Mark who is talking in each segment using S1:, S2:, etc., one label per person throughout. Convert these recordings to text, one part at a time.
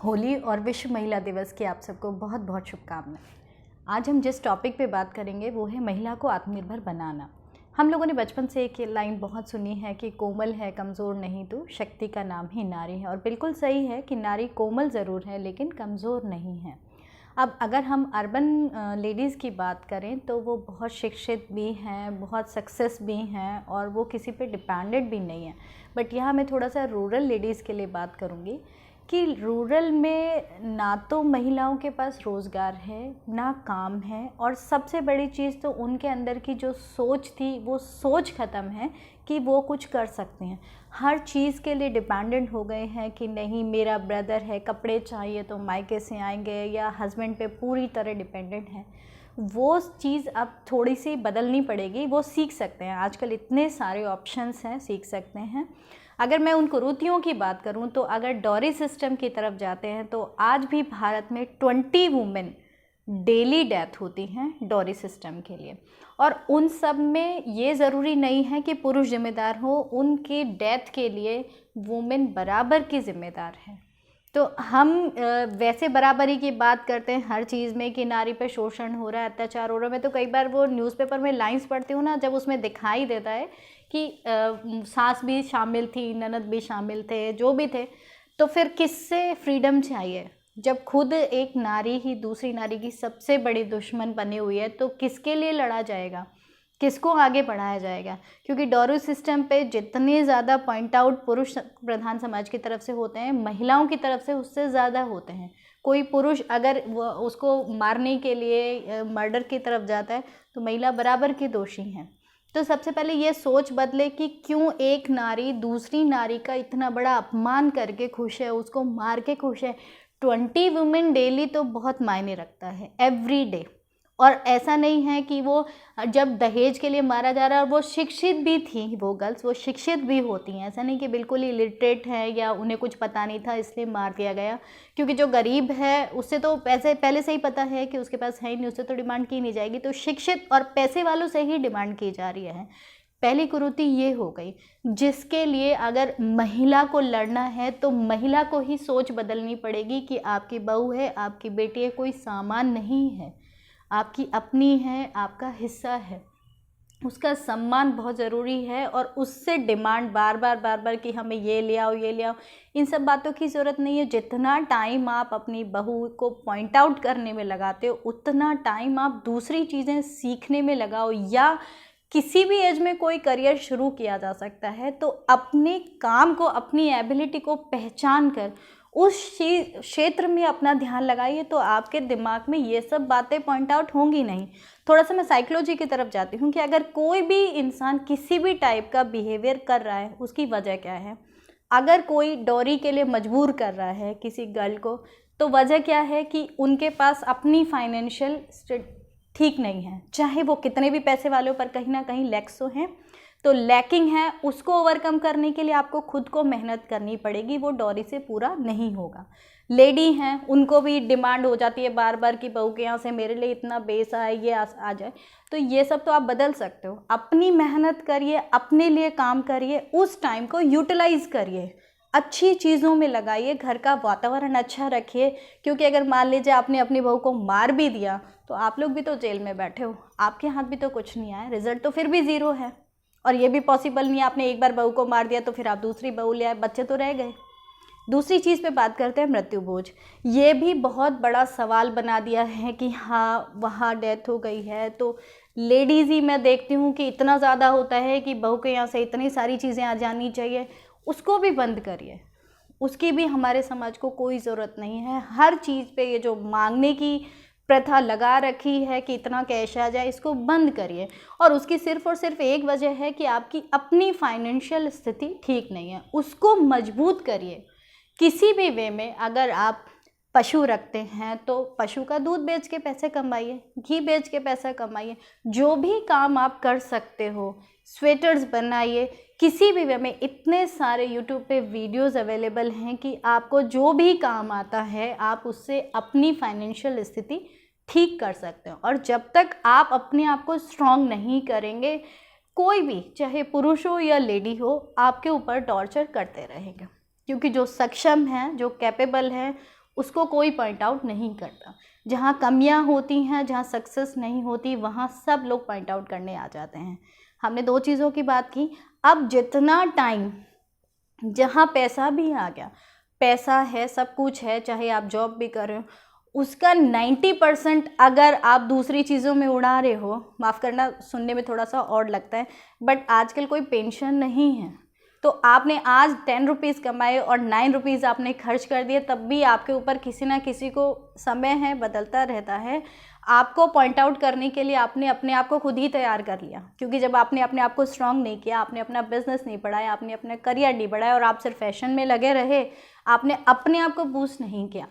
S1: होली और विश्व महिला दिवस की आप सबको बहुत बहुत शुभकामनाएं। आज हम जिस टॉपिक पे बात करेंगे वो है महिला को आत्मनिर्भर बनाना। हम लोगों ने बचपन से एक लाइन बहुत सुनी है कि कोमल है कमज़ोर नहीं तू, शक्ति का नाम ही नारी है। और बिल्कुल सही है कि नारी कोमल ज़रूर है लेकिन कमज़ोर नहीं है। अब अगर हम अर्बन लेडीज़ की बात करें तो वो बहुत शिक्षित भी हैं, बहुत सक्सेस भी हैं और वो किसी पे डिपेंडेंट भी नहीं है। बट यहाँ मैं थोड़ा सा रूरल लेडीज़ के लिए बात करूँगी कि रूरल में ना तो महिलाओं के पास रोज़गार है ना काम है, और सबसे बड़ी चीज़ तो उनके अंदर की जो सोच थी वो सोच ख़त्म है कि वो कुछ कर सकते हैं। हर चीज़ के लिए डिपेंडेंट हो गए हैं कि नहीं मेरा ब्रदर है, कपड़े चाहिए तो मायके से आएंगे, या हस्बैंड पे पूरी तरह डिपेंडेंट है। वो चीज़ अब थोड़ी सी बदलनी पड़ेगी। वो सीख सकते हैं, आजकल इतने सारे ऑप्शंस हैं, सीख सकते हैं। अगर मैं उन कुरीतियों की बात करूं तो अगर डॉरी सिस्टम की तरफ जाते हैं तो आज भी भारत में 20 वुमेन डेली डेथ होती हैं डॉरी सिस्टम के लिए। और उन सब में ये ज़रूरी नहीं है कि पुरुष जिम्मेदार हो, उनकी डेथ के लिए वुमेन बराबर की जिम्मेदार है। तो हम वैसे बराबरी की बात करते हैं हर चीज़ में कि नारी पे शोषण हो रहा है, अत्याचार हो रहा है। मैं तो कई बार वो न्यूज़पेपर में लाइंस पढ़ती हूँ ना, जब उसमें दिखाई देता है कि सास भी शामिल थी, ननद भी शामिल थे, जो भी थे, तो फिर किससे फ्रीडम चाहिए? जब खुद एक नारी ही दूसरी नारी की सबसे बड़ी दुश्मन बनी हुई है तो किसके लिए लड़ा जाएगा, किसको आगे बढ़ाया जाएगा? क्योंकि डॉरी सिस्टम पे जितने ज़्यादा पॉइंट आउट पुरुष प्रधान समाज की तरफ से होते हैं, महिलाओं की तरफ से उससे ज़्यादा होते हैं। कोई पुरुष अगर उसको मारने के लिए मर्डर की तरफ जाता है तो महिला बराबर की दोषी हैं। तो सबसे पहले ये सोच बदले कि क्यों एक नारी दूसरी नारी का इतना बड़ा अपमान करके खुश है, उसको मार के खुश है। 20 वुमेन डेली तो बहुत मायने रखता है, एवरी डे। और ऐसा नहीं है कि वो जब दहेज के लिए मारा जा रहा है और वो शिक्षित भी थी, वो गर्ल्स वो शिक्षित भी होती हैं। ऐसा नहीं कि बिल्कुल ही लिटरेट है या उन्हें कुछ पता नहीं था इसलिए मार दिया गया। क्योंकि जो गरीब है उससे तो पैसे पहले से ही पता है कि उसके पास है ही नहीं, उससे तो डिमांड की नहीं जाएगी। तो शिक्षित और पैसे वालों से ही डिमांड की जा रही है। पहली कुरीति ये हो गई, जिसके लिए अगर महिला को लड़ना है तो महिला को ही सोच बदलनी पड़ेगी कि आपकी बहू है, आपकी बेटी है, कोई सामान नहीं है, आपकी अपनी है, आपका हिस्सा है। उसका सम्मान बहुत ज़रूरी है। और उससे डिमांड बार बार कि हमें ये ले आओ, ये ले आओ, इन सब बातों की ज़रूरत नहीं है। जितना टाइम आप अपनी बहू को पॉइंट आउट करने में लगाते हो उतना टाइम आप दूसरी चीज़ें सीखने में लगाओ। या किसी भी एज में कोई करियर शुरू किया जा सकता है, तो अपने काम को, अपनी एबिलिटी को पहचान कर उस क्षेत्र में अपना ध्यान लगाइए, तो आपके दिमाग में ये सब बातें पॉइंट आउट होंगी नहीं। थोड़ा सा मैं साइकोलॉजी की तरफ जाती हूँ कि अगर कोई भी इंसान किसी भी टाइप का बिहेवियर कर रहा है उसकी वजह क्या है। अगर कोई डॉरी के लिए मजबूर कर रहा है किसी गर्ल को, तो वजह क्या है कि उनके पास अपनी फाइनेंशियल ठीक नहीं है। चाहे वो कितने भी पैसे वालों पर कहीं ना कहीं लैक्स हैं, तो लैकिंग है, उसको ओवरकम करने के लिए आपको खुद को मेहनत करनी पड़ेगी। वो डॉरी से पूरा नहीं होगा। लेडी हैं, उनको भी डिमांड हो जाती है बार बार कि बहू के यहाँ से मेरे लिए इतना बेस आए, ये आ जाए। तो ये सब तो आप बदल सकते हो। अपनी मेहनत करिए, अपने लिए काम करिए, उस टाइम को यूटिलाइज करिए, अच्छी चीज़ों में लगाइए, घर का वातावरण अच्छा रखिए। क्योंकि अगर मान लीजिए आपने अपनी बहू को मार भी दिया तो आप लोग भी तो जेल में बैठे हो, आपके हाथ भी तो कुछ नहीं आया, रिजल्ट तो फिर भी ज़ीरो है। और ये भी पॉसिबल नहीं है आपने एक बार बहू को मार दिया तो फिर आप दूसरी बहू ले आए, बच्चे तो रह गए। दूसरी चीज़ पे बात करते हैं, मृत्यु बोझ। ये भी बहुत बड़ा सवाल बना दिया है कि हाँ वहाँ डेथ हो गई है तो लेडीज़ ही मैं देखती हूँ कि इतना ज़्यादा होता है कि बहू के यहाँ से इतनी सारी चीज़ें आ जानी चाहिए। उसको भी बंद करिए, उसकी भी हमारे समाज को कोई ज़रूरत नहीं है। हर चीज़ पे ये जो मांगने की प्रथा लगा रखी है कि इतना कैश आ जाए, इसको बंद करिए। और उसकी सिर्फ और सिर्फ एक वजह है कि आपकी अपनी फाइनेंशियल स्थिति ठीक नहीं है, उसको मजबूत करिए किसी भी वे में। अगर आप पशु रखते हैं तो पशु का दूध बेच के पैसे कमाइए, घी बेच के पैसा कमाइए, जो भी काम आप कर सकते हो, स्वेटर्स बनाइए, किसी भी वे में। इतने सारे यूट्यूब पे वीडियोस अवेलेबल हैं कि आपको जो भी काम आता है आप उससे अपनी फाइनेंशियल स्थिति ठीक कर सकते हो। और जब तक आप अपने आप को स्ट्रॉन्ग नहीं करेंगे, कोई भी चाहे पुरुष हो या लेडी हो आपके ऊपर टॉर्चर करते रहेंगे। क्योंकि जो सक्षम हैं, जो कैपेबल हैं, उसको कोई पॉइंट आउट नहीं करता। जहाँ कमियाँ होती हैं, जहाँ सक्सेस नहीं होती, वहाँ सब लोग पॉइंट आउट करने आ जाते हैं। हमने 2 चीज़ों की बात की। अब जितना टाइम, जहाँ पैसा भी आ गया, पैसा है, सब कुछ है, चाहे आप जॉब भी कर रहे हो, उसका 90% अगर आप दूसरी चीज़ों में उड़ा रहे हो, माफ़ करना सुनने में थोड़ा सा ऑड लगता है, बट आजकल कोई पेंशन नहीं है, तो आपने आज 10 रुपीज़ कमाए और 9 रुपीज़ आपने खर्च कर दिए, तब भी आपके ऊपर किसी ना किसी को समय है, बदलता रहता है। आपको पॉइंट आउट करने के लिए आपने अपने आप को खुद ही तैयार कर लिया, क्योंकि जब आपने अपने आप को स्ट्रांग नहीं किया, आपने अपना बिजनेस नहीं बढ़ाया, आपने अपना करियर नहीं बढ़ाया और आप सिर्फ फैशन में लगे रहे, आपने अपने आप को बूस्ट नहीं किया,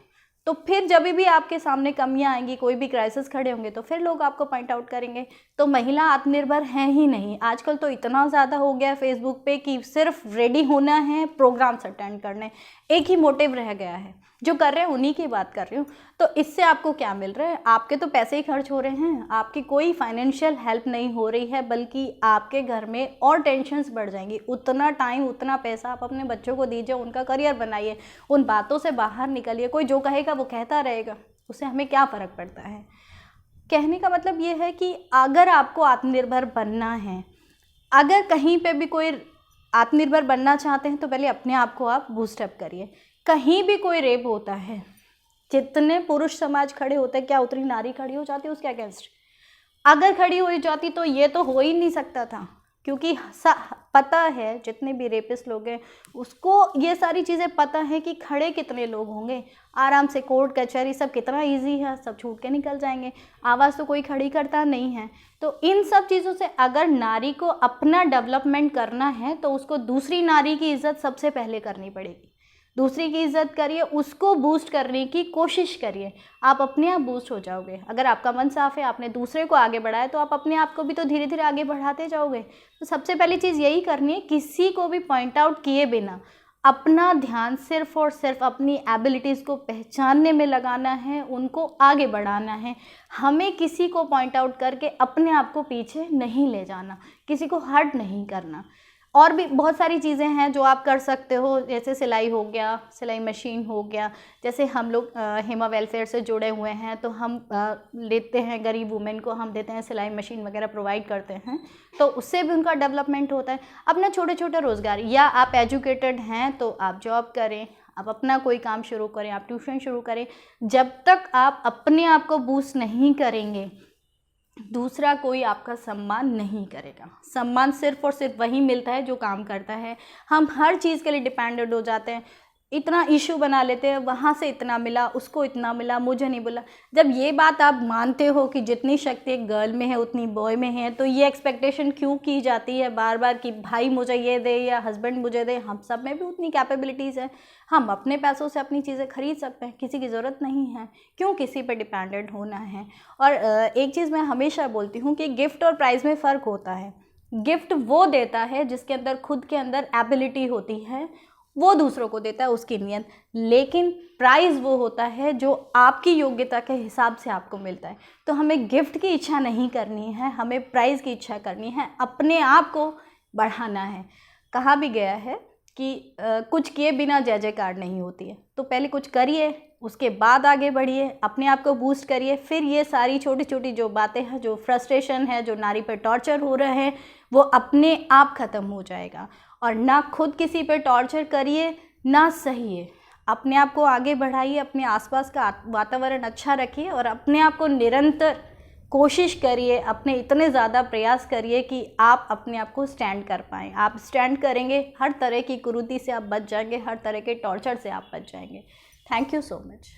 S1: तो फिर जब भी आपके सामने कमियां आएंगी, कोई भी क्राइसिस खड़े होंगे, तो फिर लोग आपको पॉइंट आउट करेंगे। तो महिला आत्मनिर्भर है ही नहीं। आजकल तो इतना ज़्यादा हो गया है फेसबुक पे कि सिर्फ रेडी होना है, प्रोग्राम्स अटेंड करने, एक ही मोटिव रह गया है। जो कर रहे हैं उन्हीं की बात कर रही हूँ। तो इससे आपको क्या मिल रहा है? आपके तो पैसे ही खर्च हो रहे हैं, आपकी कोई फाइनेंशियल हेल्प नहीं हो रही है, बल्कि आपके घर में और टेंशन्स बढ़ जाएंगी। उतना टाइम, उतना पैसा आप अपने बच्चों को दीजिए, उनका करियर बनाइए, उन बातों से बाहर निकलिए। कोई जो कहेगा वो कहता रहेगा, उससे हमें क्या फ़र्क पड़ता है। कहने का मतलब ये है कि अगर आपको आत्मनिर्भर बनना है, अगर कहीं पे भी कोई आत्मनिर्भर बनना चाहते हैं, तो पहले अपने आप को आप बूस्टअप करिए। कहीं भी कोई रेप होता है, जितने पुरुष समाज खड़े होते हैं, क्या उतनी नारी खड़ी हो जाती है उसके अगेंस्ट? अगर खड़ी हो जाती तो ये तो हो ही नहीं सकता था, क्योंकि पता है जितने भी रेपिस्ट लोग हैं उसको ये सारी चीज़ें पता है कि खड़े कितने लोग होंगे। आराम से कोर्ट कचहरी सब कितना इजी है, सब छूट के निकल जाएंगे, आवाज़ तो कोई खड़ी करता नहीं है। तो इन सब चीज़ों से अगर नारी को अपना डेवलपमेंट करना है, तो उसको दूसरी नारी की इज़्ज़त सबसे पहले करनी पड़ेगी। दूसरी की इज़्ज़त करिए, उसको बूस्ट करने की कोशिश करिए, आप अपने आप बूस्ट हो जाओगे। अगर आपका मन साफ है, आपने दूसरे को आगे बढ़ाया, तो आप अपने आप को भी तो धीरे धीरे आगे बढ़ाते जाओगे। तो सबसे पहली चीज़ यही करनी है, किसी को भी पॉइंट आउट किए बिना अपना ध्यान सिर्फ और सिर्फ अपनी एबिलिटीज़ को पहचानने में लगाना है, उनको आगे बढ़ाना है। हमें किसी को पॉइंट आउट करके अपने आप को पीछे नहीं ले जाना, किसी को हर्ट नहीं करना। और भी बहुत सारी चीज़ें हैं जो आप कर सकते हो, जैसे सिलाई हो गया, सिलाई मशीन हो गया। जैसे हम लोग हेमा वेलफेयर से जुड़े हुए हैं, तो हम लेते हैं गरीब वुमेन को, हम देते हैं सिलाई मशीन वगैरह प्रोवाइड करते हैं, तो उससे भी उनका डेवलपमेंट होता है। अपना छोटे छोटे रोज़गार, या आप एजुकेटेड हैं तो आप जॉब करें, आप अपना कोई काम शुरू करें, आप ट्यूशन शुरू करें। जब तक आप अपने आप को बूस्ट नहीं करेंगे, दूसरा कोई आपका सम्मान नहीं करेगा। सम्मान सिर्फ और सिर्फ वही मिलता है जो काम करता है। हम हर चीज़ के लिए डिपेंडेंट हो जाते हैं, इतना इशू बना लेते हैं, वहाँ से इतना मिला, उसको इतना मिला, मुझे नहीं बोला। जब ये बात आप मानते हो कि जितनी शक्ति एक गर्ल में है उतनी बॉय में है, तो ये एक्सपेक्टेशन क्यों की जाती है बार बार कि भाई मुझे ये दे या हस्बैंड मुझे दे? हम सब में भी उतनी कैपेबिलिटीज़ है, हम अपने पैसों से अपनी चीज़ें खरीद सकते हैं, किसी की ज़रूरत नहीं है। क्यों किसी पर डिपेंडेंट होना है? और एक चीज़ मैं हमेशा बोलती हूँ कि गिफ्ट और प्राइज़ में फ़र्क होता है। गिफ्ट वो देता है जिसके अंदर खुद के अंदर एबिलिटी होती है, वो दूसरों को देता है उसकी नियत। लेकिन प्राइज़ वो होता है जो आपकी योग्यता के हिसाब से आपको मिलता है। तो हमें गिफ्ट की इच्छा नहीं करनी है, हमें प्राइज़ की इच्छा करनी है, अपने आप को बढ़ाना है। कहा भी गया है कि कुछ किए बिना जय जयकार नहीं होती है। तो पहले कुछ करिए, उसके बाद आगे बढ़िए, अपने आप को बूस्ट करिए, फिर ये सारी छोटी छोटी जो बातें हैं, जो फ्रस्ट्रेशन है, जो नारी पर टॉर्चर हो रहे हैं, वो अपने आप ख़त्म हो जाएगा। और ना खुद किसी पे टॉर्चर करिए, ना सहिए, अपने आप को आगे बढ़ाइए, अपने आसपास का वातावरण अच्छा रखिए और अपने आप को निरंतर कोशिश करिए, अपने इतने ज़्यादा प्रयास करिए कि आप अपने आप को स्टैंड कर पाएँ। आप स्टैंड करेंगे, हर तरह की कुरीति से आप बच जाएंगे, हर तरह के टॉर्चर से आप बच जाएंगे। Thank you so much.